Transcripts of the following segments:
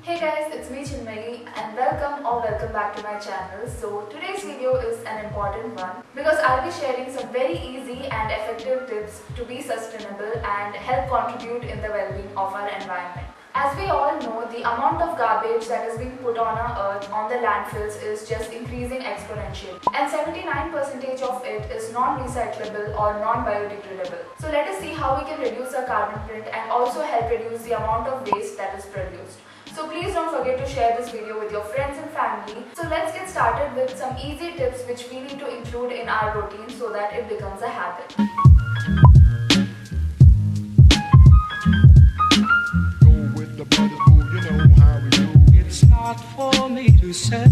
Hey guys, it's me Chinmayi and welcome back to my channel. So today's video is an important one because I'll be sharing some very easy and effective tips to be sustainable and help contribute in the well-being of our environment. As we all know, the amount of garbage that is being put on our earth on the landfills is just increasing exponentially, and 79% of it is non-recyclable or non-biodegradable. So let us see how we can reduce our carbon print and also help reduce the amount of waste that is produced. So please don't forget to share this video with your friends and family. So let's get started with some easy tips which we need to include in our routine so that it becomes a habit. It's not for me to say.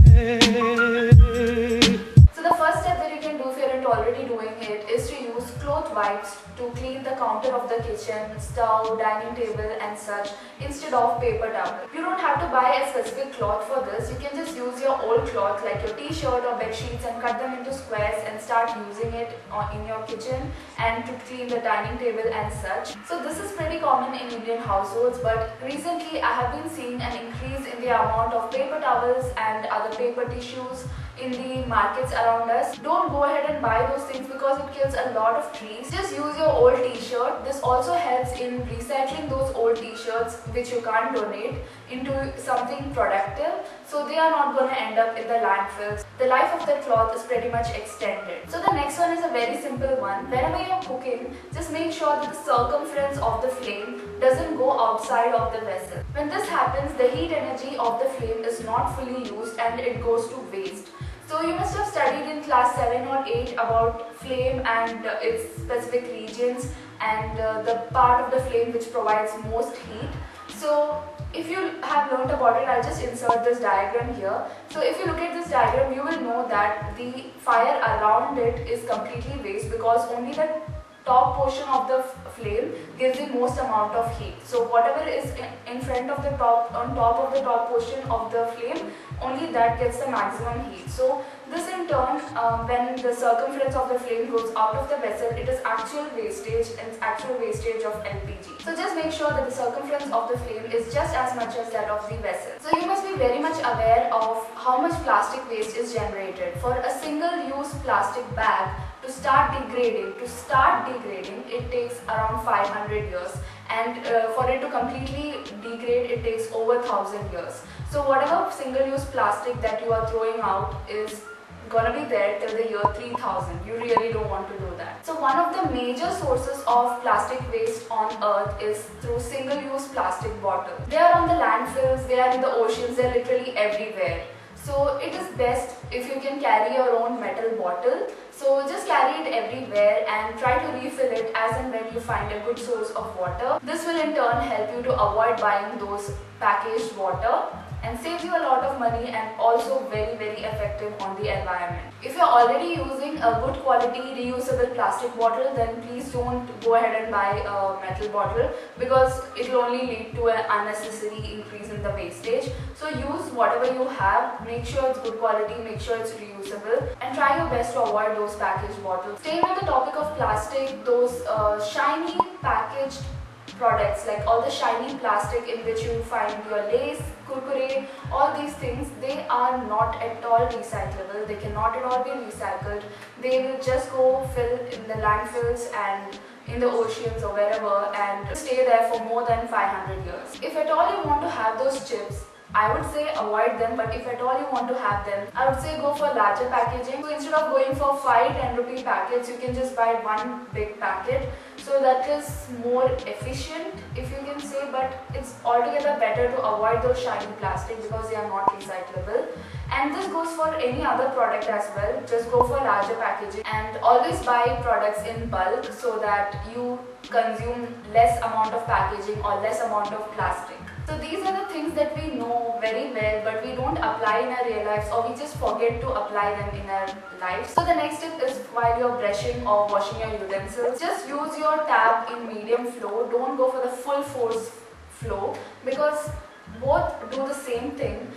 So the first step that you can do if you're not already doing it is to use cloth wipes to clean the counter of the kitchen, stove, dining table and such instead of paper towel. You don't have to buy a specific cloth for this. You can just use your old cloth like your t-shirt or bed sheets and cut them into squares and start using it in your kitchen and to clean the dining table and such. So this is pretty common in Indian households, but recently I have been seeing an increase in the amount of paper towels and other paper tissues in the markets around us. Don't go ahead and buy those things because it kills a lot of trees. Just use your old t-shirt. This also helps in recycling those old t-shirts which you can't donate into something productive, so they are not going to end up in the landfills. The life of the cloth is pretty much extended. So the next one is a very simple one. Whenever you're cooking, just make sure that the circumference of the flame doesn't go outside of the vessel. When this happens, the heat energy of the flame is not fully used and it goes to waste. So you must have studied in class 7 or 8 about flame and its specific regions and the part of the flame which provides most heat. So if you have learnt about it, I'll just insert this diagram here. So if you look at this diagram, you will know that the fire around it is completely waste because only the top portion of the flame gives the most amount of heat. So whatever is in front of the top, on top of the top portion of the flame, only that gets the maximum heat. So this in turn, when the circumference of the flame goes out of the vessel, it is actual wastage and actual wastage of LPG. So just make sure that the circumference of the flame is just as much as that of the vessel. So you must be very much aware of how much plastic waste is generated. For a single-use plastic bag to start degrading, it takes around 500 years, and for it to completely degrade, it takes over 1000 years. So whatever single-use plastic that you are throwing out is gonna be there till the year 3000. You really don't want to do that. So one of the major sources of plastic waste on earth is through single-use plastic bottles. They are on the landfills, they are in the oceans, they are literally everywhere. So it is best if you can carry your own metal bottle. So just carry it everywhere and try to refill it as and when you find a good source of water. This will in turn help you to avoid buying those packaged water and saves you a lot of money and also very effective on the environment. If you're already using a good quality reusable plastic bottle, then please don't go ahead and buy a metal bottle because it will only lead to an unnecessary increase in the wastage. So use whatever you have, make sure it's good quality, make sure it's reusable, and try your best to avoid those packaged bottles. Staying on the topic of plastic, those shiny packaged products like all the shiny plastic in which you find your Lays, Kurkure, all these things, they are not at all recyclable. They cannot at all be recycled. They will just go fill in the landfills and in the oceans or wherever and stay there for more than 500 years. If at all you want to have those chips, I would say avoid them, but if at all you want to have them, I would say go for larger packaging. So instead of going for 5 10 rupee packets, you can just buy one big packet. So that is more efficient, if you can say, but it's altogether better to avoid those shiny plastic because they are not recyclable. And this goes for any other product as well. Just go for larger packaging and always buy products in bulk so that you consume less amount of packaging or less amount of plastic. So these are the things that we know very well, but we don't apply in our real lives, or we just forget to apply them in our lives. So the next tip is while you're brushing or washing your utensils, just use your tap in medium flow. Don't go for the full force flow because both do the same thing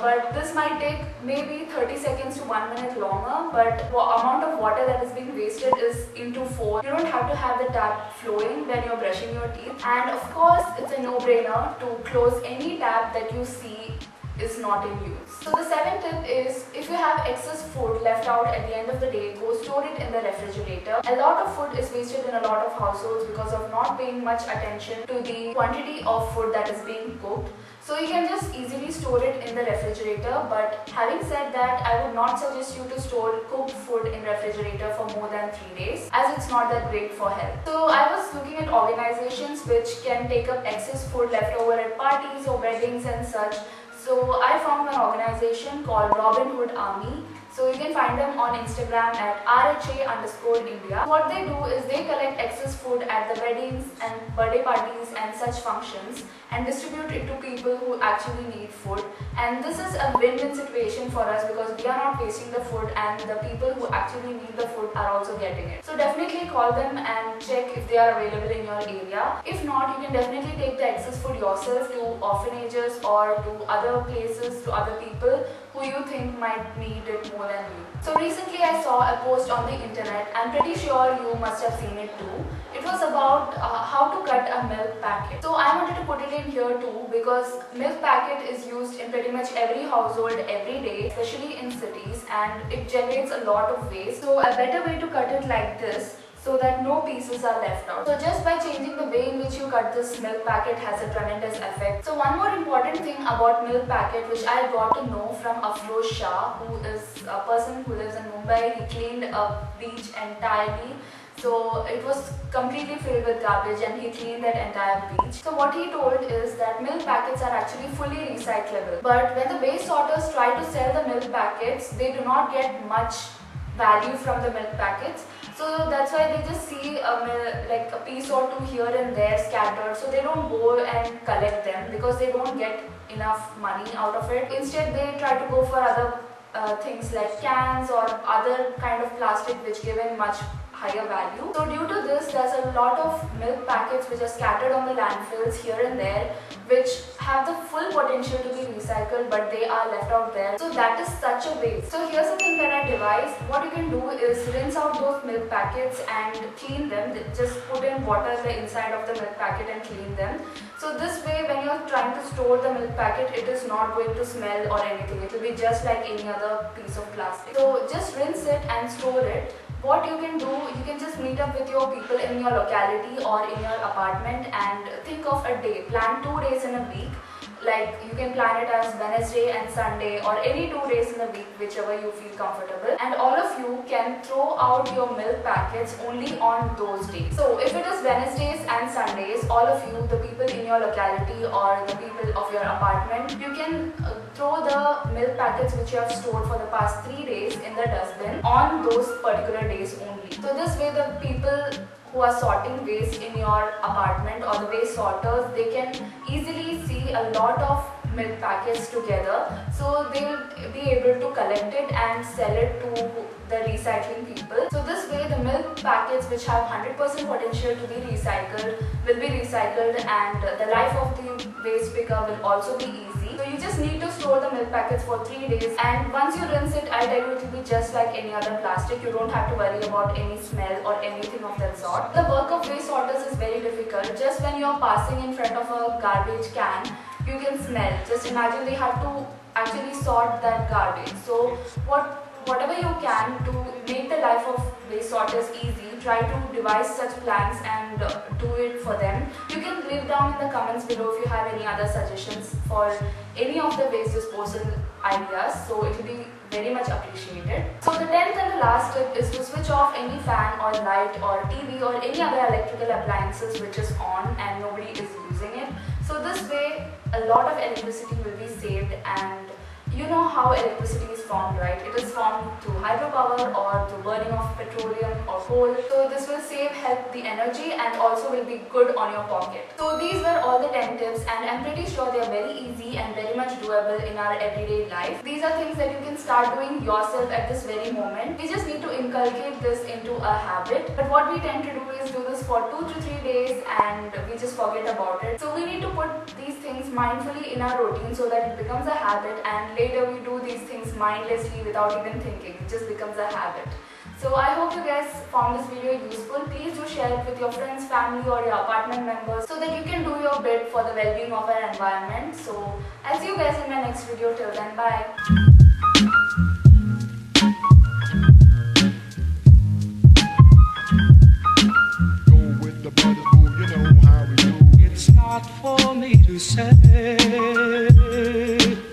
but this might take maybe 30 seconds to 1 minute longer, but the amount of water that is being wasted is into 4. You don't have to have the tap flowing when you're brushing your teeth. And of course, it's a no-brainer to close any tap that you see is not in use. So the seventh tip is, if you have excess food left out at the end of the day, go store it in the refrigerator. A lot of food is wasted in a lot of households because of not paying much attention to the quantity of food that is being cooked. So you can just easily store it in the refrigerator, but having said that, I would not suggest you to store cooked food in refrigerator for more than 3 days, as it's not that great for health. So I was looking at organizations which can take up excess food left over at parties or weddings and such. So I found an organization called Robin Hood Army. So you can find them on Instagram at RHA_India. What they do is they collect excess food at the weddings and birthday parties and such functions and distribute it to people who actually need food. And this is a win-win situation for us because we are not wasting the food and the people who actually need the food are also getting it. So definitely call them and check if they are available in your area. If not, you can definitely take the excess food yourself to orphanages or to other places, to other people who you think might need it more than you. So recently I saw a post on the internet. I'm pretty sure you must have seen it too. It was about how to cut a milk packet. So I wanted to put it in here too because milk packet is used in pretty much every household every day, especially in cities, and it generates a lot of waste. So a better way to cut it like this, so that no pieces are left out. So just by changing the way in which you cut this milk packet has a tremendous effect. So one more important thing about milk packet which I got to know from Afroz Shah, who is a person who lives in Mumbai. He cleaned a beach entirely. So it was completely filled with garbage and he cleaned that entire beach. So what he told is that milk packets are actually fully recyclable. But when the waste sorters try to sell the milk packets, they do not get much value from the milk packets. So that's why they just see like a piece or two here and there scattered. So they don't go and collect them because they don't get enough money out of it. Instead, they try to go for other things like cans or other kind of plastic which give in much higher value. So due to this, there's a lot of milk packets which are scattered on the landfills here and there, which have the full potential to be recycled, but they are left out there. So that is such a waste. So here's the thing that I devised. What you can do is rinse out those milk packets and clean them. Just put in water in the inside of the milk packet and clean them. So this way, when you're trying to store the milk packet, it is not going to smell or anything. It will be just like any other piece of plastic. So just rinse it and store it. What you can do, you can just meet up with your people in your locality or in your apartment and think of a day. Plan 2 days in a week. Like you can plan it as Wednesday and Sunday or any 2 days in the week, whichever you feel comfortable. And all of you can throw out your milk packets only on those days. So if it is Wednesdays and Sundays, all of you, the people in your locality or the people of your apartment, you can throw the milk packets which you have stored for the past 3 days in the dustbin on those particular days only. So this way the people who are sorting waste in your apartment or the waste sorters, they can easily see a lot of milk packets together. So they will be able to collect it and sell it to the recycling people. So this way the milk packets which have 100% potential to be recycled will be recycled and the life of the waste picker will also be easy. So you just need to store the milk packets for 3 days, and once you rinse it, I tell you it will be just like any other plastic. You don't have to worry about any smell or anything of that sort. The work of waste sorters is very difficult. Just when you are passing in front of a garbage can, you can smell. Just imagine they have to actually sort that garbage. So whatever you can to make the life of waste sorters easy, try to devise such plans and do it for them. You can leave down in the comments below if you have any other suggestions for any of the waste disposal ideas. So it will be very much appreciated. So the 10th and the last tip is to switch off any fan or light or TV or any other electrical appliances which is on and nobody is using it. So this way a lot of electricity will be saved and You know how electricity is formed, right? It is formed through hydropower or through burning of petroleum or coal. So this will save help the energy and also will be good on your pocket. So these were all the 10 tips, and I'm pretty sure they are very easy and very much doable in our everyday life. These are things that you can start doing yourself at this very moment. We just need to inculcate this into a habit. But what we tend to do is do this for 2 to 3 days and we just forget about it. So we need to put these things mindfully in our routine so that it becomes a habit, and later we do these things mindlessly without even thinking. It just becomes a habit. So I hope you guys found this video useful. Please do share it with your friends, family or your apartment members so that you can do your bit for the well-being of our environment. So I'll see you guys in my next video. Till then, bye. It's not for me to say.